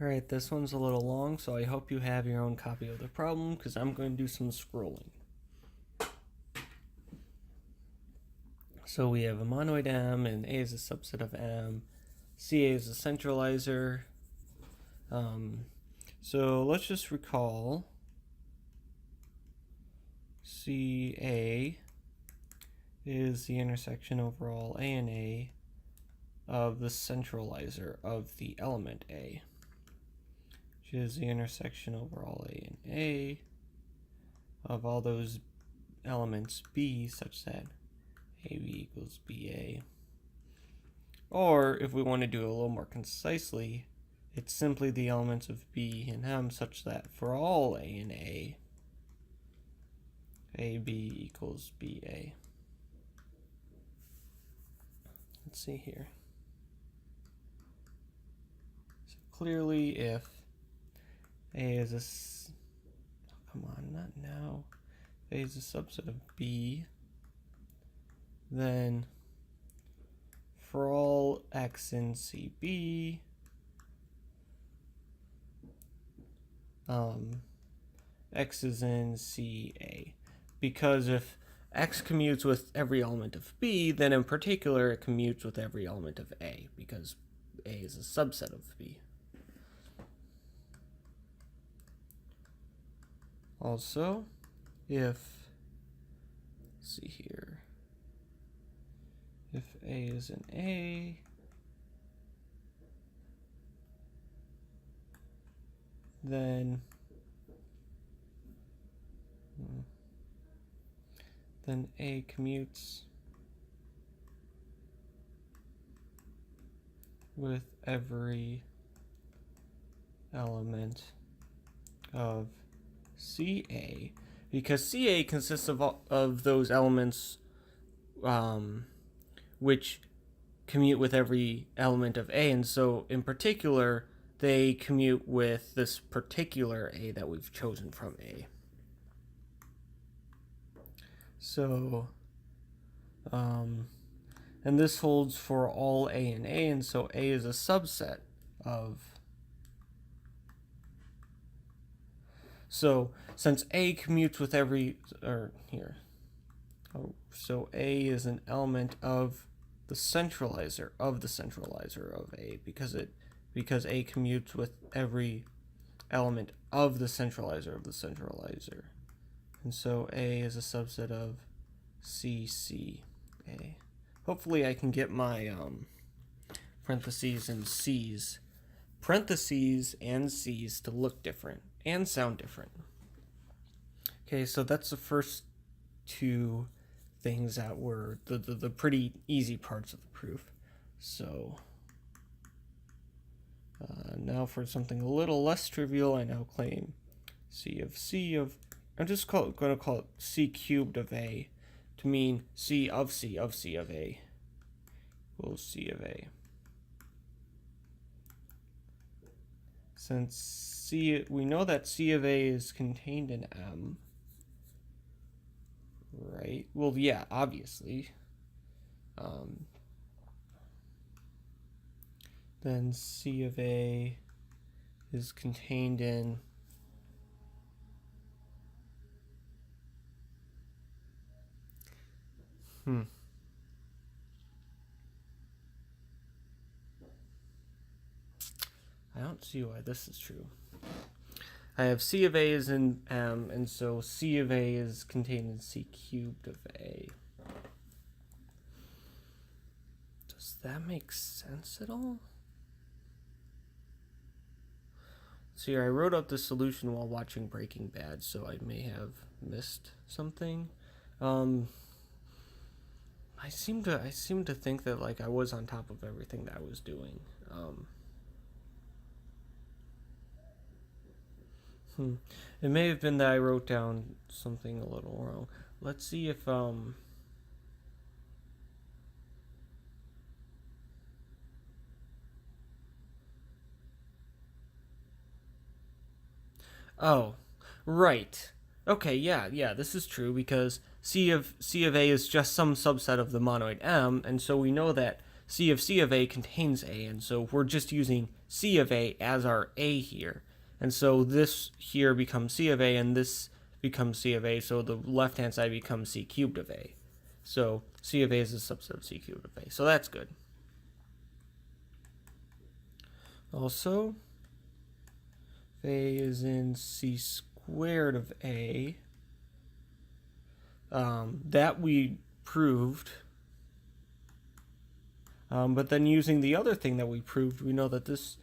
Alright, this one's a little long, so I hope you have your own copy of the problem, because I'm going to do some scrolling. So we have a monoid M, and A is a subset of M. CA is a centralizer. So let's just recall CA is the intersection over all A and A of the centralizer of the element A, which is the intersection over all A and A of all those elements B such that AB equals BA. Or if we want to do it a little more concisely, it's simply the elements of B and M such that for all A and A, AB equals BA. Let's see here. So clearly if A is a, come on, not now. If A is a subset of B, then for all X in CB, X is in CA. Because if X commutes with every element of B, then in particular it commutes with every element of A, because A is a subset of B. Also, if, let's see here, if A is in A, then A commutes with every element of CA, because CA consists of those elements which commute with every element of A, and so in particular they commute with this particular A that we've chosen from A. So, and this holds for all A and A, and so A is a subset of. So, since A commutes with every, so A is an element of the centralizer of A, because A commutes with every element of the centralizer of the centralizer. And so A is a subset of CCA. Hopefully I can get my parentheses and C's to look different and sound different. Okay, so that's the first two things that were the pretty easy parts of the proof. So now for something a little less trivial, I now claim I'm just going to call it C cubed of A to mean C of C of C of A equals C of A. Since we know that C of A is contained in M, right? Well, yeah, obviously. Then C of A is contained in I don't see why this is true. I have C of A is in M, and so C of A is contained in C cubed of A. Does that make sense at all? So here, I wrote up the solution while watching Breaking Bad, so I may have missed something. I seem to think that like I was on top of everything that I was doing. It may have been that I wrote down something a little wrong. Let's see if oh, right. Okay, yeah, this is true because C of A is just some subset of the monoid M, and so we know that C of A contains A, and so we're just using C of A as our A here. And so this here becomes C of A, and this becomes C of A, so the left-hand side becomes C cubed of A. So C of A is a subset of C cubed of A, so that's good. Also, if A is in C squared of A, that we proved. But then using the other thing that we proved, we know that this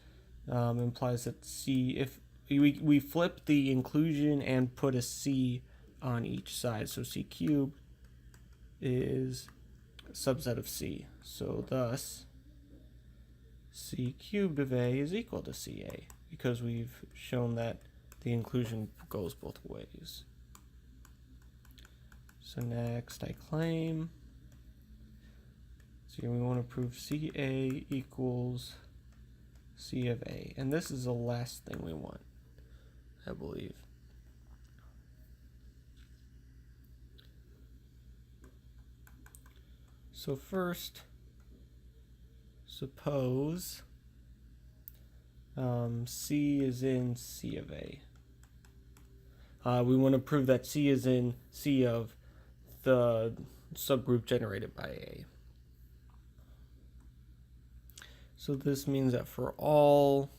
implies that C, if we flip the inclusion and put a C on each side, so C cubed is a subset of C. So thus, C cubed of A is equal to CA, because we've shown that the inclusion goes both ways. So next I claim, so we want to prove CA equals C of A. And this is the last thing we want, I believe. So first, suppose C is in C of A. We want to prove that C is in C of the subgroup generated by A. So this means that for all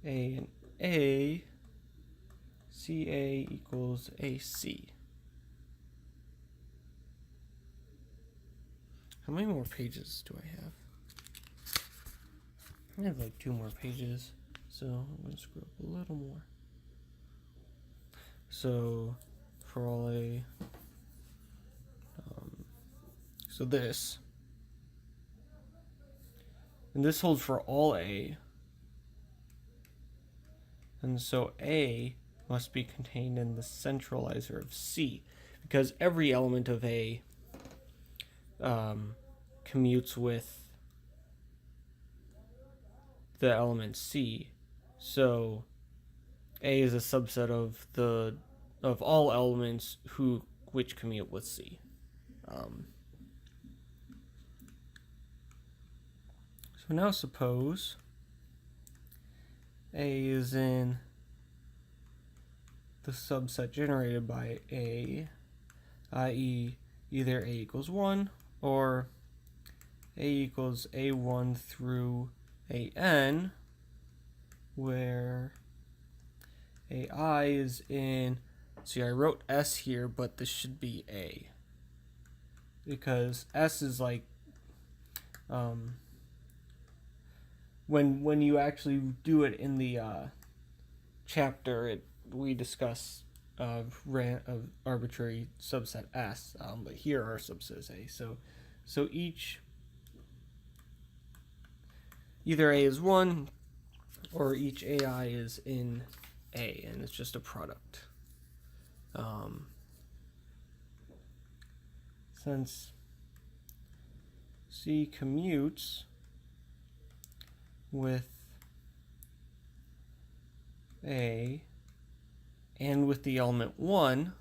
A and A, CA equals AC. How many more pages do I have? I have like 2 more pages, so I'm going to screw up a little more. So for all A, so this, and this holds for all A, and so A must be contained in the centralizer of C, because every element of A commutes with the element C. So A is a subset of all elements which commute with C. So now suppose A is in the subset generated by A, i.e. either A equals 1 or A equals A1 through AN, where AI is in, see, I wrote S here, but this should be A, because S is like, when you actually do it in the chapter, we discuss arbitrary subset S, but here our subset is A. So either A is 1 or each AI is in A, and it's just a product. Since C commutes with A and with the element 1,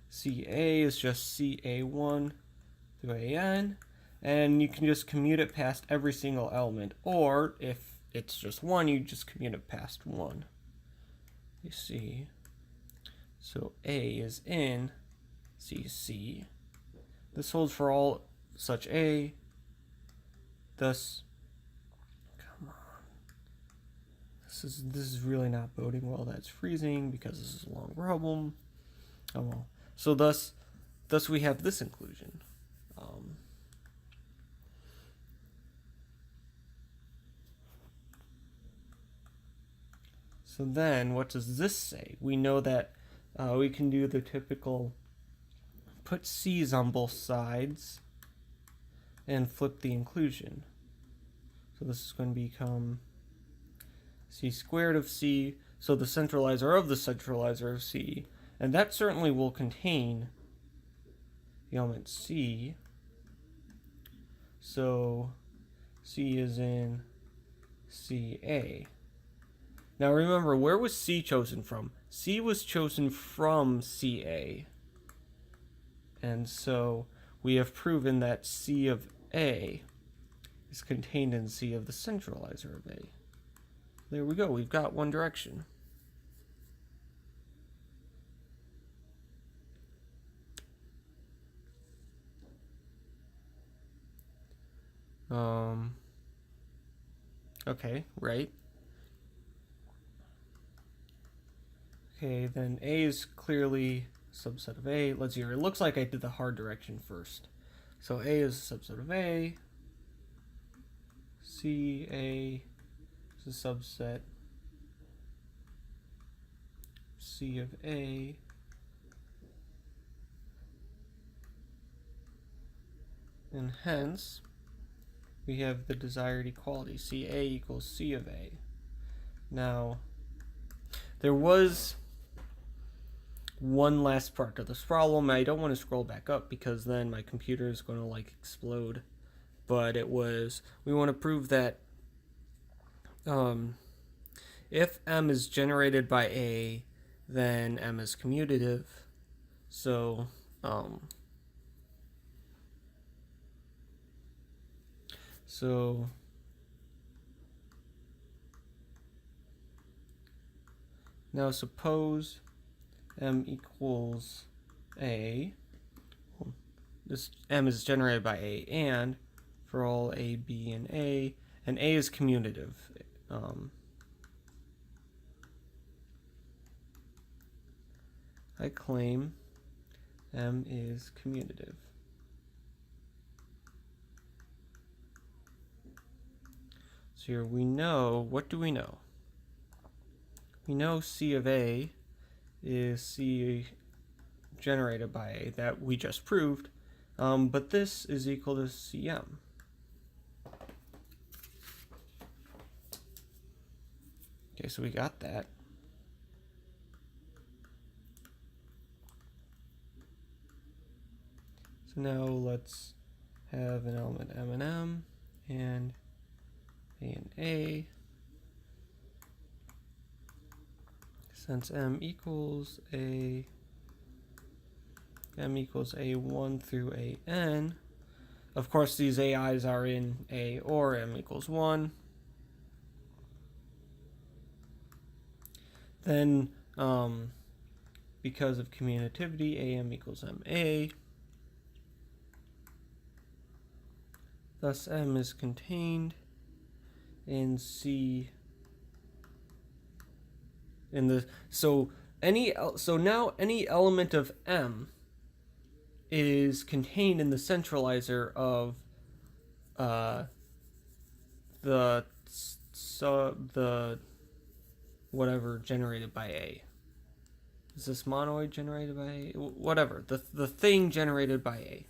CA is just CA1 through AN, and you can just commute it past every single element, or if it's just 1, you just commute it past 1. You see, so A is in CC. This holds for all such A, thus, come on, this is really not boding well. That's freezing because this is a long problem. Oh well. So thus we have this inclusion. So then, what does this say? We know that we can do the typical put C's on both sides and flip the inclusion. So this is going to become C squared of C, so the centralizer of the centralizer of C, and that certainly will contain the element C. So C is in CA. Now remember, where was C chosen from? C was chosen from CA. And so we have proven that C of A is contained in C of the centralizer of A. There we go, we've got one direction. Okay, right. Okay, then A is clearly a subset of A. Let's see here. It looks like I did the hard direction first. So A is a subset of A. C, A is a subset. C of A. And hence, we have the desired equality, CA equals C of A. Now, there was one last part to this problem. I don't want to scroll back up because then my computer is going to like explode. But it was, we want to prove that if M is generated by A, then M is commutative. So, now suppose M equals A. This M is generated by A, and for all A, B, and A is commutative. I claim M is commutative. So here we know, what do we know? We know C of A is C generated by A, that we just proved, but this is equal to Cm. Okay, so we got that. So now let's have an element M and M, and A and A. Since M equals A1 through AN, of course these AIs are in A or M equals 1. Then, because of commutativity, AM equals MA. Thus, M is contained in C. So now any element of M is contained in the centralizer of the whatever generated by A. Is this monoid generated by A? Whatever, the thing generated by A.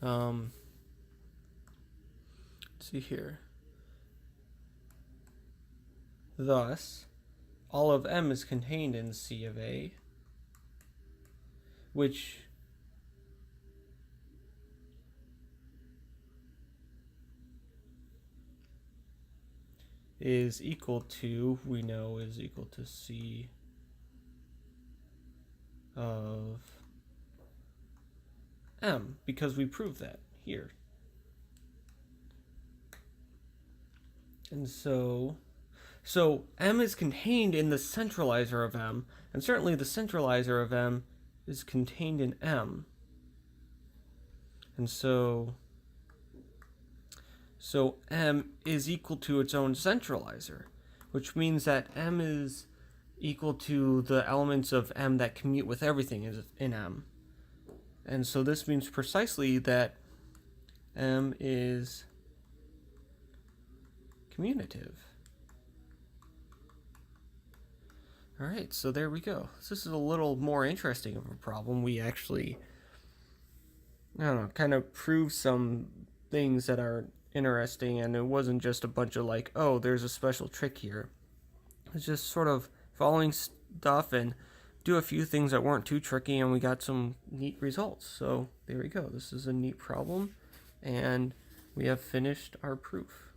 Let's see here. Thus, all of M is contained in C of A, which is equal to, we know is equal to C of M, because we proved that here. And so M is contained in the centralizer of M, and certainly the centralizer of M is contained in M. And so M is equal to its own centralizer, which means that M is equal to the elements of M that commute with everything in M. And so this means precisely that M is commutative. All right, so there we go. This is a little more interesting of a problem. We actually, I don't know, kind of proved some things that are interesting, and it wasn't just a bunch of like, oh, there's a special trick here. It's just sort of following stuff and do a few things that weren't too tricky, and we got some neat results. So there we go. This is a neat problem, and we have finished our proof.